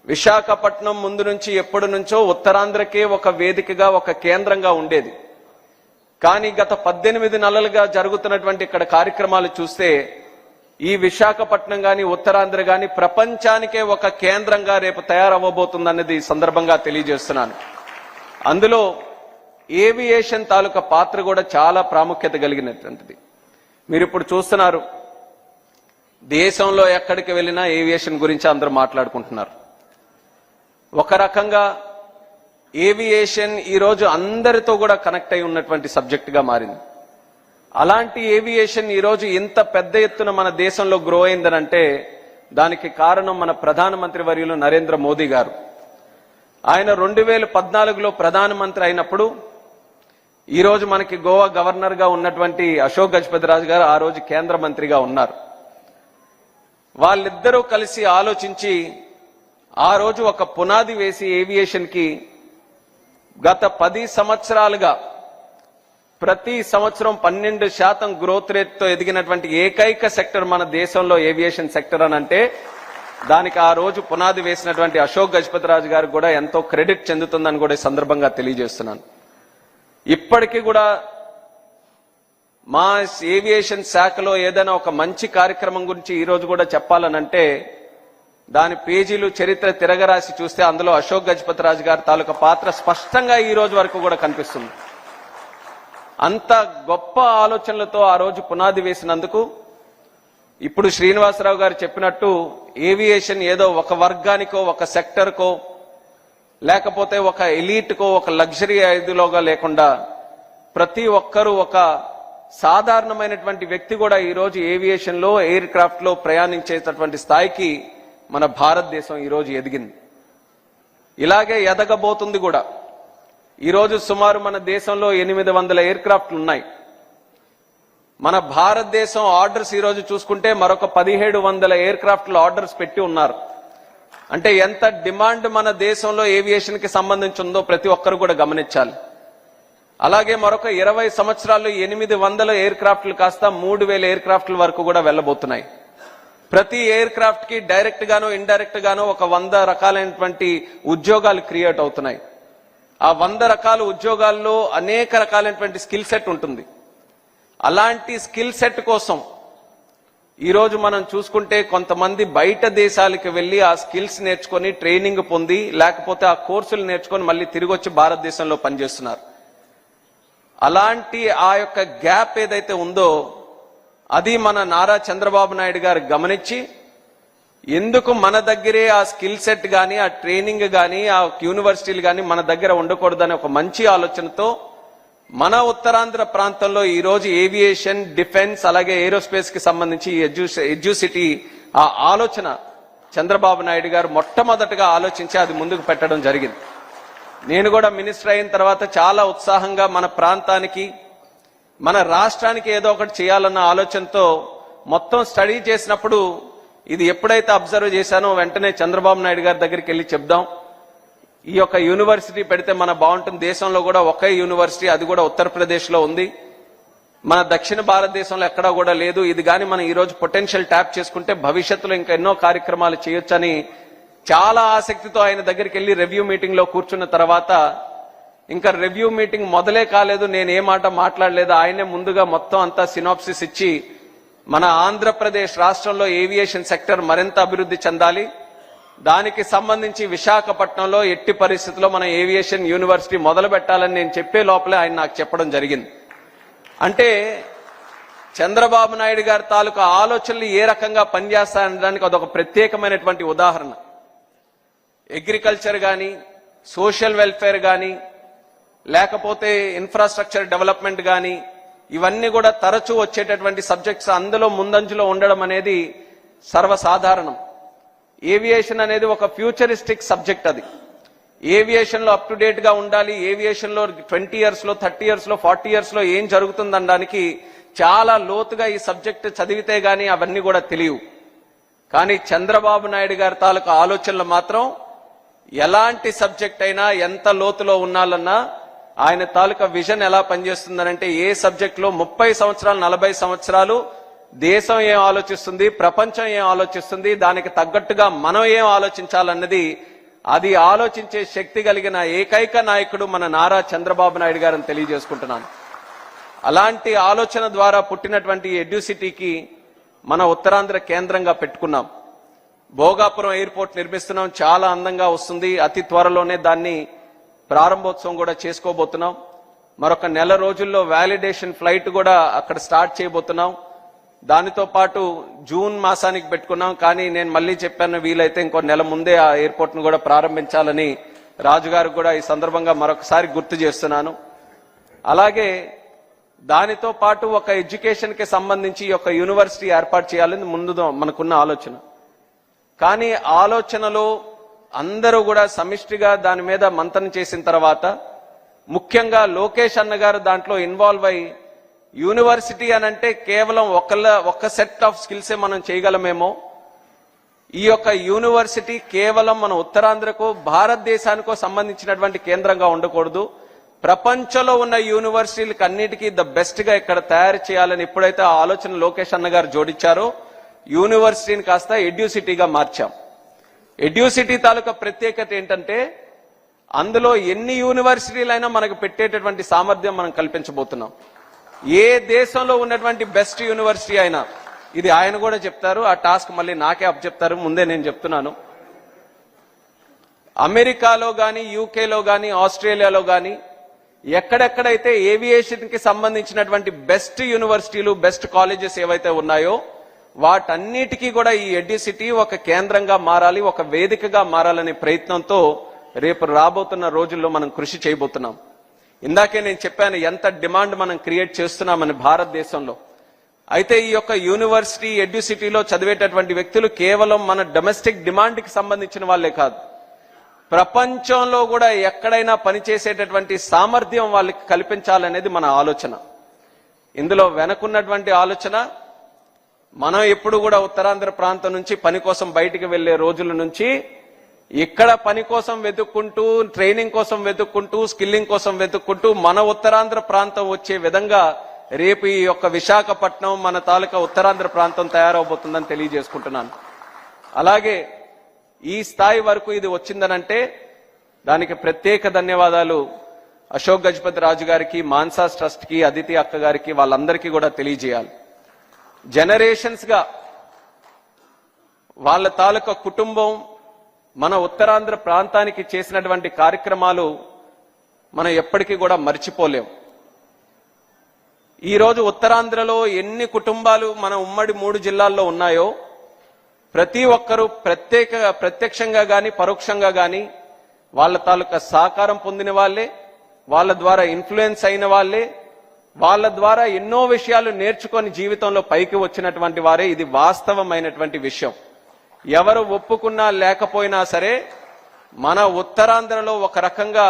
విశాఖపట్నం ముందు నుంచి ఎప్పటి నుంచో ఉత్తరాంధ్రకే ఒక వేదికగా ఒక కేంద్రంగా ఉండేది. కానీ గత 18 నెలలుగా జరుగుతున్నటువంటి ఇక్కడ కార్యక్రమాలు చూస్తే ఈ విశాఖపట్నం గాని ఉత్తరాంధ్ర గాని ప్రపంచానికే ఒక కేంద్రంగా రేపు తయారవ్వబోతుందనేది సందర్భంగా తెలియజేస్తున్నాను. అందులో ఏవియేషన్ తాలూకా పాత్ర కూడా చాలా ప్రాముఖ్యత కలిగినటువంటిది. మీరు ఇప్పుడు చూస్తున్నారు, దేశంలో ఎక్కడికి వెళ్ళినా ఏవియేషన్ గురించి అందరూ మాట్లాడుకుంటున్నారు. ఒక రకంగా ఏవియేషన్ ఈరోజు అందరితో కూడా కనెక్ట్ అయి ఉన్నటువంటి సబ్జెక్టుగా మారింది. అలాంటి ఏవియేషన్ ఈరోజు ఇంత పెద్ద ఎత్తున మన దేశంలో గ్రో అయిందనంటే దానికి కారణం మన ప్రధానమంత్రి వర్యులు నరేంద్ర మోదీ గారు. ఆయన 2014లో ప్రధానమంత్రి అయినప్పుడు ఈరోజు మనకి గోవా గవర్నర్గా ఉన్నటువంటి అశోక్ గజపతి రాజు గారు ఆ రోజు కేంద్ర మంత్రిగా ఉన్నారు. వాళ్ళిద్దరూ కలిసి ఆలోచించి ఆ రోజు ఒక పునాది వేసి ఏవియేషన్కి గత 10 సంవత్సరాలుగా ప్రతి సంవత్సరం 12% గ్రోత్ రేట్తో ఎదిగినటువంటి ఏకైక సెక్టర్ మన దేశంలో ఏవియేషన్ సెక్టర్ అని అంటే దానికి ఆ రోజు పునాది వేసినటువంటి అశోక్ గజపతి రాజు గారికి కూడా ఎంతో క్రెడిట్ చెందుతుందని కూడా ఈ సందర్భంగా తెలియజేస్తున్నాను. ఇప్పటికీ కూడా మా ఏవియేషన్ శాఖలో ఏదైనా ఒక మంచి కార్యక్రమం గురించి ఈ రోజు కూడా చెప్పాలనంటే దాని పేజీలు చరిత్ర తిరగరాసి చూస్తే అందులో అశోక్ గజపతి రాజు గారి తాలూకా పాత్ర స్పష్టంగా ఈ రోజు వరకు కూడా కనిపిస్తుంది. అంత గొప్ప ఆలోచనలతో ఆ రోజు పునాది వేసినందుకు ఇప్పుడు శ్రీనివాసరావు గారు చెప్పినట్టు ఏవియేషన్ ఏదో ఒక వర్గానికో ఒక సెక్టర్కో లేకపోతే ఒక ఎలీట్కో ఒక లగ్జరీ ఐదులోగా లేకుండా ప్రతి ఒక్కరూ ఒక సాధారణమైనటువంటి వ్యక్తి కూడా ఈరోజు ఏవియేషన్లో ఎయిర్ క్రాఫ్ట్లో ప్రయాణించేటటువంటి స్థాయికి మన భారతదేశం ఈరోజు ఎదిగింది. ఇలాగే ఎదగబోతుంది కూడా. ఈరోజు సుమారు మన దేశంలో 800 ఎయిర్ క్రాఫ్ట్లు ఉన్నాయి. మన భారతదేశం ఆర్డర్స్ ఈరోజు చూసుకుంటే మరొక 1700 ఎయిర్ క్రాఫ్ట్లు ఆర్డర్స్ పెట్టి ఉన్నారు. అంటే ఎంత డిమాండ్ మన దేశంలో ఏవియేషన్ కి సంబంధించి ఉందో ప్రతి ఒక్కరు కూడా గమనించాలి. అలాగే మరొక 20 సంవత్సరాల్లో 800 ఎయిర్ క్రాఫ్ట్లు కాస్త 3000 ఎయిర్ క్రాఫ్ట్ల వరకు కూడా వెళ్ళబోతున్నాయి. ప్రతి ఎయిర్ క్రాఫ్ట్ కి డైరెక్ట్ గాను ఇండైరెక్ట్ గాను ఒక 100 రకాలైనటువంటి ఉద్యోగాలు క్రియేట్ అవుతున్నాయి. ఆ 100 రకాల ఉద్యోగాల్లో అనేక రకాలైనటువంటి స్కిల్ సెట్ ఉంటుంది. అలాంటి స్కిల్ సెట్ కోసం ఈరోజు మనం చూసుకుంటే కొంతమంది బయట దేశాలకు వెళ్లి ఆ స్కిల్స్ నేర్చుకొని ట్రైనింగ్ పొంది లేకపోతే ఆ కోర్సులు నేర్చుకొని మళ్ళీ తిరిగి వచ్చి భారతదేశంలో పనిచేస్తున్నారు. అలాంటి ఆ యొక్క గ్యాప్ ఏదైతే ఉందో అది మన నారా చంద్రబాబు నాయుడు గారు గమనించి ఎందుకు మన దగ్గరే ఆ స్కిల్ సెట్ గానీ ఆ ట్రైనింగ్ గానీ ఆ యూనివర్సిటీలు గానీ మన దగ్గర ఉండకూడదని ఒక మంచి ఆలోచనతో మన ఉత్తరాంధ్ర ప్రాంతంలో ఈ రోజు ఏవియేషన్, డిఫెన్స్ అలాగే ఏరోస్పేస్ కి సంబంధించి ఎడ్యూసిటీ ఆ ఆలోచన చంద్రబాబు నాయుడు గారు మొట్టమొదటగా ఆలోచించి అది ముందుకు పెట్టడం జరిగింది. నేను కూడా మినిస్టర్ అయిన తర్వాత చాలా ఉత్సాహంగా మన ప్రాంతానికి మన రాష్ట్రానికి ఏదో ఒకటి చేయాలన్న ఆలోచనతో మొత్తం స్టడీ చేసినప్పుడు ఇది ఎప్పుడైతే అబ్జర్వ్ చేశానో వెంటనే చంద్రబాబు నాయుడు గారి దగ్గరికి వెళ్ళి చెప్దాం, ఈ యొక్క యూనివర్సిటీ పెడితే మన బాగుంటుంది. దేశంలో కూడా ఒకే యూనివర్సిటీ, అది కూడా ఉత్తరప్రదేశ్లో ఉంది. మన దక్షిణ భారతదేశంలో ఎక్కడా కూడా లేదు. ఇది కానీ మనం ఈరోజు పొటెన్షియల్ ట్యాప్ చేసుకుంటే భవిష్యత్తులో ఇంకా ఎన్నో కార్యక్రమాలు చేయొచ్చని చాలా ఆసక్తితో ఆయన దగ్గరికి వెళ్ళి రివ్యూ మీటింగ్ లో కూర్చున్న తర్వాత ఇంకా రివ్యూ మీటింగ్ మొదలే కాలేదు, నేను ఏ మాట మాట్లాడలేదు. ఆయనే ముందుగా మొత్తం అంతా సినాప్సిస్ ఇచ్చి మన ఆంధ్రప్రదేశ్ రాష్ట్రంలో ఏవియేషన్ సెక్టర్ మరింత అభివృద్ధి చెందాలి, దానికి సంబంధించి విశాఖపట్నంలో ఎట్టి పరిస్థితుల్లో మనం ఏవియేషన్ యూనివర్సిటీ మొదలు పెట్టాలని నేను చెప్పే లోపలే ఆయన నాకు చెప్పడం జరిగింది. అంటే చంద్రబాబు నాయుడు గారి తాలూకా ఆలోచనలు ఏ రకంగా పనిచేస్తాయనడానికి అదొక ప్రత్యేకమైనటువంటి ఉదాహరణ. అగ్రికల్చర్ కానీ, సోషల్ వెల్ఫేర్ కానీ, లేకపోతే ఇన్ఫ్రాస్ట్రక్చర్ డెవలప్మెంట్ కానీ ఇవన్నీ కూడా తరచూ వచ్చేటటువంటి సబ్జెక్ట్స్ అందులో ముందంజలో ఉండడం అనేది సర్వసాధారణం. ఏవియేషన్ అనేది ఒక ఫ్యూచరిస్టిక్ సబ్జెక్ట్. అది ఏవియేషన్ లో అప్ టు డేట్ గా ఉండాలి. ఏవియేషన్ లో 20 years లో 30 years లో 40 years లో ఏం జరుగుతుందనడానికి చాలా లోతుగా ఈ సబ్జెక్ట్ చదివితే గానీ అవన్నీ కూడా తెలియవు. కానీ చంద్రబాబు నాయుడు గారి తాలూకా ఆలోచనలు మాత్రం ఎలాంటి సబ్జెక్ట్ అయినా ఎంత లోతులో ఉన్నాలన్నా ఆయన తాలూకా విజన్ ఎలా పనిచేస్తుందనంటే ఏ సబ్జెక్ట్ లో 30 సంవత్సరాలు 40 సంవత్సరాలు దేశం ఏం ఆలోచిస్తుంది, ప్రపంచం ఏం ఆలోచిస్తుంది, దానికి తగ్గట్టుగా మనం ఏం ఆలోచించాలన్నది అది ఆలోచించే శక్తి కలిగిన ఏకైక నాయకుడు మన నారా చంద్రబాబు నాయుడు గారని తెలియజేసుకుంటున్నాను. అలాంటి ఆలోచన ద్వారా పుట్టినటువంటి ఎడ్యుసిటీకి మన ఉత్తరాంధ్ర కేంద్రంగా పెట్టుకున్నాం. భోగాపురం ఎయిర్పోర్ట్ నిర్మిస్తున్నాం, చాలా అందంగా వస్తుంది. అతి త్వరలోనే దాన్ని ప్రారంభోత్సవం కూడా చేసుకోబోతున్నాం. మరొక నెల రోజుల్లో వ్యాలిడేషన్ ఫ్లైట్ కూడా అక్కడ స్టార్ట్ చేయబోతున్నాం. దానితో పాటు జూన్ మాసానికి పెట్టుకున్నాం, కానీ నేను మళ్ళీ చెప్పాను, వీలైతే ఇంకో నెల ముందే ఆ ఎయిర్పోర్ట్ ను కూడా ప్రారంభించాలని రాజుగారికి కూడా ఈ సందర్భంగా మరొకసారి గుర్తు చేస్తున్నాను. అలాగే దానితో పాటు ఒక ఎడ్యుకేషన్ కి సంబంధించి ఒక యూనివర్సిటీ ఏర్పాటు చేయాలని ముందు మనకున్న ఆలోచన. కానీ ఆలోచనలో అందరూ కూడా సమిష్టిగా దాని మీద మంతనం చేసిన తర్వాత ముఖ్యంగా లోకేష్ అన్న గారు దాంట్లో ఇన్వాల్వ్ అయ్యి యూనివర్సిటీ అనంటే కేవలం ఒక సెట్ ఆఫ్ స్కిల్సే మనం చేయగలమేమో, ఈ యొక్క యూనివర్సిటీ కేవలం మన ఉత్తరాంధ్రకు భారతదేశానికో సంబంధించినటువంటి కేంద్రంగా ఉండకూడదు, ప్రపంచంలో ఉన్న యూనివర్సిటీలకు అన్నిటికీ ద బెస్ట్ గా ఇక్కడ తయారు చేయాలని ఎప్పుడైతే ఆ ఆలోచన లోకేష్ అన్న గారు జోడించారో యూనివర్సిటీని కాస్త ఎడ్యుసిటీగా మార్చాం. ఎడ్యుసిటీ తాలూకా ప్రత్యేకత ఏంటంటే అందులో ఎన్ని యూనివర్సిటీలైనా మనకు పెట్టేటటువంటి సామర్థ్యం మనం కల్పించబోతున్నాం. ఏ దేశంలో ఉన్నటువంటి బెస్ట్ యూనివర్సిటీ అయినా, ఇది ఆయన కూడా చెప్తారు, ఆ టాస్క్ మళ్ళీ నాకే అప్పచెప్తారు, ముందే నేను చెప్తున్నాను. అమెరికాలో గాని, యూకేలో గాని, ఆస్ట్రేలియాలో గాని ఎక్కడెక్కడైతే ఏవియేషన్ కి సంబంధించినటువంటి బెస్ట్ యూనివర్సిటీలు, బెస్ట్ కాలేజెస్ ఏవైతే ఉన్నాయో వాటన్నిటికీ కూడా ఈ ఎడ్యుసిటీ ఒక కేంద్రంగా మారాలి, ఒక వేదికగా మారాలనే ప్రయత్నంతో రేపు రాబోతున్న రోజుల్లో మనం కృషి చేయబోతున్నాం. ఇందాకే నేను చెప్పాను ఎంత డిమాండ్ మనం క్రియేట్ చేస్తున్నామని భారతదేశంలో. అయితే ఈ యొక్క యూనివర్సిటీ ఎడ్యుసిటీలో చదివేటటువంటి వ్యక్తులు కేవలం మన డొమెస్టిక్ డిమాండ్ కి సంబంధించిన వాళ్ళే కాదు, ప్రపంచంలో కూడా ఎక్కడైనా పనిచేసేటటువంటి సామర్థ్యం వాళ్ళకి కల్పించాలనేది మన ఆలోచన. ఇందులో వెనకున్నటువంటి ఆలోచన, మనం ఎప్పుడు కూడా ఉత్తరాంధ్ర ప్రాంతం నుంచి పని కోసం బయటికి వెళ్లే రోజుల నుంచి ఇక్కడ పని కోసం వెతుక్కుంటూ, ట్రైనింగ్ కోసం వెతుక్కుంటూ, స్కిల్లింగ్ కోసం వెతుక్కుంటూ మన ఉత్తరాంధ్ర ప్రాంతం వచ్చే విధంగా రేపు ఈ యొక్క విశాఖపట్నం మన తాలూకా ఉత్తరాంధ్ర ప్రాంతం తయారవబోతుందని తెలియజేసుకుంటున్నాను. అలాగే ఈ స్థాయి వరకు ఇది వచ్చిందనంటే దానికి ప్రత్యేక ధన్యవాదాలు అశోక్ గజపతి రాజు గారికి, మాన్సాస్ ట్రస్ట్ కి, అదితి అక్క గారికి, వాళ్ళందరికీ కూడా తెలియజేయాలి. జనరేషన్స్ గా వాళ్ళ తాలూకా కుటుంబం మన ఉత్తరాంధ్ర ప్రాంతానికి చేసినటువంటి కార్యక్రమాలు మనం ఎప్పటికీ కూడా మర్చిపోలేం. ఈ రోజు ఉత్తరాంధ్రలో ఎన్ని కుటుంబాలు మన ఉమ్మడి 3 జిల్లాల్లో ఉన్నాయో ప్రతి ఒక్కరూ ప్రత్యక్షంగా గాని పరోక్షంగా గాని వాళ్ళ తాలూకా సహకారం పొందిన వాళ్ళే, వాళ్ళ ద్వారా ఇన్ఫ్లుయెన్స్ అయిన వాళ్ళే, వాళ్ళ ద్వారా ఎన్నో విషయాలు నేర్చుకొని జీవితంలో పైకి వచ్చినటువంటి వారే. ఇది వాస్తవమైనటువంటి విషయం. ఎవరు ఒప్పుకున్నా లేకపోయినా సరే మన ఉత్తరాంధ్రలో ఒక రకంగా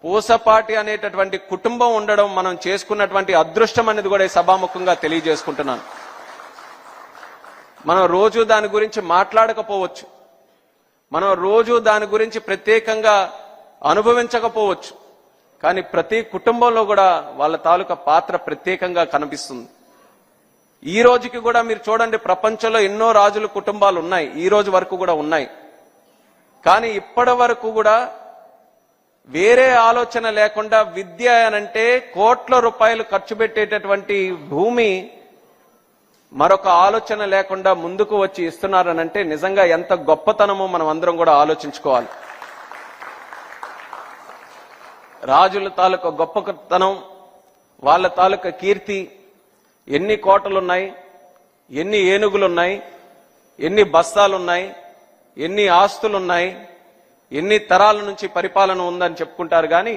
పూసపాటి అనేటటువంటి కుటుంబం ఉండడం మనం చేసుకున్నటువంటి అదృష్టం అనేది కూడా ఈ సభాముఖంగా తెలియజేసుకుంటున్నాను. మనం రోజు దాని గురించి మాట్లాడకపోవచ్చు, మనం రోజు దాని గురించి ప్రత్యేకంగా అనుభవించకపోవచ్చు, కానీ ప్రతి కుటుంబంలో కూడా వాళ్ళ తాలూకా పాత్ర ప్రత్యేకంగా కనిపిస్తుంది. ఈ రోజుకి కూడా మీరు చూడండి, ప్రపంచంలో ఎన్నో రాజుల కుటుంబాలు ఉన్నాయి, ఈ రోజు వరకు కూడా ఉన్నాయి. కానీ ఇప్పటి వరకు కూడా వేరే ఆలోచన లేకుండా విద్య అనంటే కోట్ల రూపాయలు ఖర్చు పెట్టేటటువంటి భూమి మరొక ఆలోచన లేకుండా ముందుకు వచ్చి ఇస్తున్నారనంటే నిజంగా ఎంత గొప్పతనమో మనం అందరం కూడా ఆలోచించుకోవాలి. రాజుల తాలూకా గొప్పతనం, వాళ్ళ తాలూకా కీర్తి, ఎన్ని కోటలున్నాయి, ఎన్ని ఏనుగులున్నాయి, ఎన్ని బస్తాలున్నాయి, ఎన్ని ఆస్తులున్నాయి, ఎన్ని తరాల నుంచి పరిపాలన ఉందని చెప్పుకుంటారు. కానీ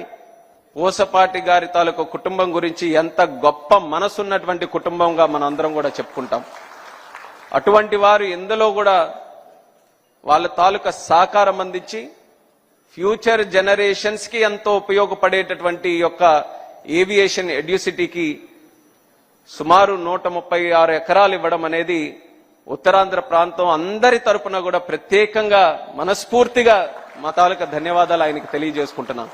పూసపాటి గారి తాలూకా కుటుంబం గురించి ఎంత గొప్ప మనసున్నటువంటి కుటుంబంగా మనం అందరం కూడా చెప్పుకుంటాం. అటువంటి వారు ఎందులో కూడా వాళ్ళ తాలూకా సహకారం అందించి ఫ్యూచర్ జనరేషన్స్ కి ఎంతో ఉపయోగపడేటటువంటి యొక్క ఏవియేషన్ ఎడ్యుసిటీకి సుమారు 136 ఎకరాలు ఇవ్వడం అనేది ఉత్తరాంధ్ర ప్రాంతం అందరి తరపున కూడా ప్రత్యేకంగా మనస్ఫూర్తిగా మా తాలూకా ధన్యవాదాలు ఆయనకి తెలియజేసుకుంటున్నాను.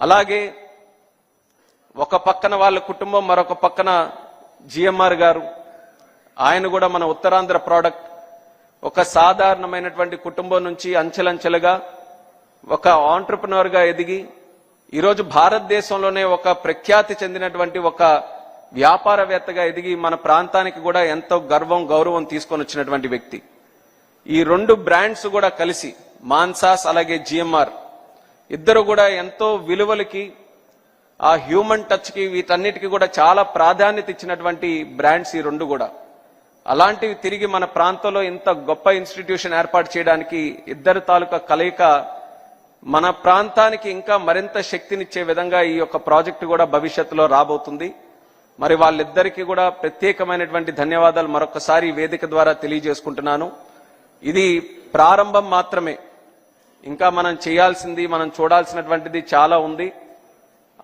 అలాగే ఒక పక్కన వాళ్ళ కుటుంబం, మరొక పక్కన జిఎంఆర్ గారు, ఆయన కూడా మన ఉత్తరాంధ్ర ప్రోడక్ట్. ఒక సాధారణమైనటువంటి కుటుంబం నుంచి అంచెలంచెలుగా ఒక ఆంట్రప్రెన్యూర్ గా ఎదిగి ఈరోజు భారతదేశంలోనే ఒక ప్రఖ్యాతి చెందినటువంటి ఒక వ్యాపారవేత్తగా ఎదిగి మన ప్రాంతానికి కూడా ఎంతో గౌరవం తీసుకొని వచ్చినటువంటి వ్యక్తి. ఈ రెండు బ్రాండ్స్ కూడా కలిసి మాన్సాస్ అలాగే జిఎంఆర్ ఇద్దరు కూడా ఎంతో విలువలకి ఆ హ్యూమన్ టచ్ కి వీటన్నిటికీ కూడా చాలా ప్రాధాన్యత ఇచ్చినటువంటి బ్రాండ్స్ ఈ రెండు కూడా. అలాంటివి తిరిగి మన ప్రాంతంలో ఇంత గొప్ప ఇన్స్టిట్యూషన్ ఏర్పాటు చేయడానికి ఇద్దరు తాలూకా కలయిక మన ప్రాంతానికి ఇంకా మరింత శక్తినిచ్చే విధంగా ఈ యొక్క ప్రాజెక్టు కూడా భవిష్యత్తులో రాబోతుంది. మరి వాళ్ళిద్దరికీ కూడా ప్రత్యేకమైనటువంటి ధన్యవాదాలు మరొకసారి వేదిక ద్వారా తెలియజేసుకుంటున్నాను. ఇది ప్రారంభం మాత్రమే. ఇంకా మనం చేయాల్సింది, మనం చూడాల్సినటువంటిది చాలా ఉంది.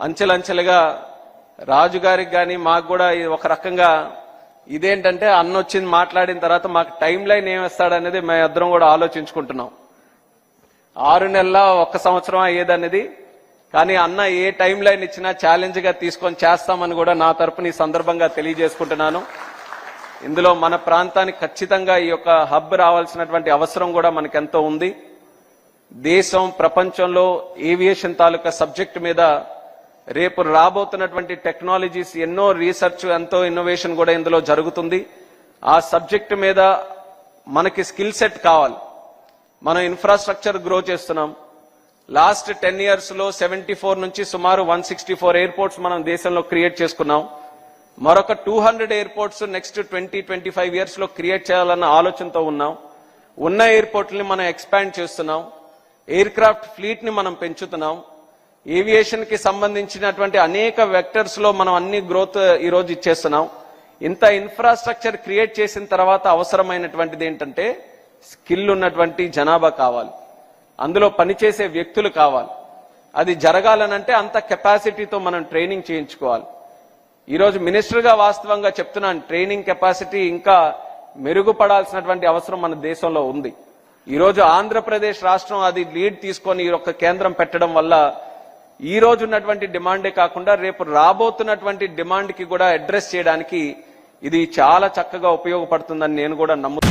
అంచెలంచెలుగా రాజుగారికి కానీ మాకు కూడా ఒక రకంగా ఇదేంటంటే అన్నొచ్చింది మాట్లాడిన తర్వాత మాకు టైం లైన్ ఏమిస్తాడనేది మేము ఇద్దరం కూడా ఆలోచించుకుంటున్నాం. 6 నెలల 1 సంవత్సరం అయ్యేదనేది, కానీ అన్న ఏ టైం లైన్ ఇచ్చినా ఛాలెంజ్ గా తీసుకొని చేస్తామని కూడా నా తరపున ఈ సందర్భంగా తెలియజేసుకుంటున్నాను. ఇందులో మన ప్రాంతానికి ఖచ్చితంగా ఈ యొక్క హబ్ రావాల్సినటువంటి అవసరం కూడా మనకెంతో ఉంది. దేశం ప్రపంచంలో ఏవియేషన్ తాలూకా సబ్జెక్ట్ మీద రేపు రాబోతున్నటువంటి టెక్నాలజీస్ ఎన్నో రీసెర్చ్ ఎంతో ఇన్నోవేషన్ కూడా ఇందులో జరుగుతుంది. ఆ సబ్జెక్ట్ మీద మనకి స్కిల్ సెట్ కావాలి. మనం ఇన్ఫ్రాస్ట్రక్చర్ గ్రో చేస్తున్నాం. లాస్ట్ 10 years లో 74 నుంచి సుమారు 164 ఎయిర్పోర్ట్స్ మనం దేశంలో క్రియేట్ చేసుకున్నాం. మరొక 200 ఎయిర్పోర్ట్స్ నెక్స్ట్ 20-25 years లో క్రియేట్ చేయాలన్న ఆలోచనతో ఉన్నాం. ఉన్న ఎయిర్పోర్ట్ని మనం ఎక్స్పాండ్ చేస్తున్నాం. ఎయిర్ క్రాఫ్ట్ ఫ్లీట్ ని మనం పెంచుతున్నాం. ఏవియేషన్ కి సంబంధించినటువంటి అనేక వెక్టర్స్ లో మనం అన్ని గ్రోత్ ఈ రోజు ఇచ్చేస్తున్నాం. ఇంత ఇన్ఫ్రాస్ట్రక్చర్ క్రియేట్ చేసిన తర్వాత అవసరమైనటువంటిది ఏంటంటే స్కిల్ ఉన్నటువంటి జనాభా కావాలి, అందులో పనిచేసే వ్యక్తులు కావాలి. అది జరగాలనంటే అంత కెపాసిటీతో మనం ట్రైనింగ్ చేయించుకోవాలి. ఈరోజు మినిస్టర్గా వాస్తవంగా చెప్తున్నాను, ట్రైనింగ్ కెపాసిటీ ఇంకా మెరుగుపడాల్సినటువంటి అవసరం మన దేశంలో ఉంది. ఈరోజు ఆంధ్రప్రదేశ్ రాష్ట్రం అది లీడ్ తీసుకొని ఈ యొక్క కేంద్రం పెట్టడం వల్ల ఈ రోజు ఉన్నటువంటి డిమాండే కాకుండా రేపు రాబోతున్నటువంటి డిమాండ్ కి కూడా అడ్రస్ చేయడానికి ఇది చాలా చక్కగా ఉపయోగపడుతుందని నేను కూడా నమ్ముతున్నాను.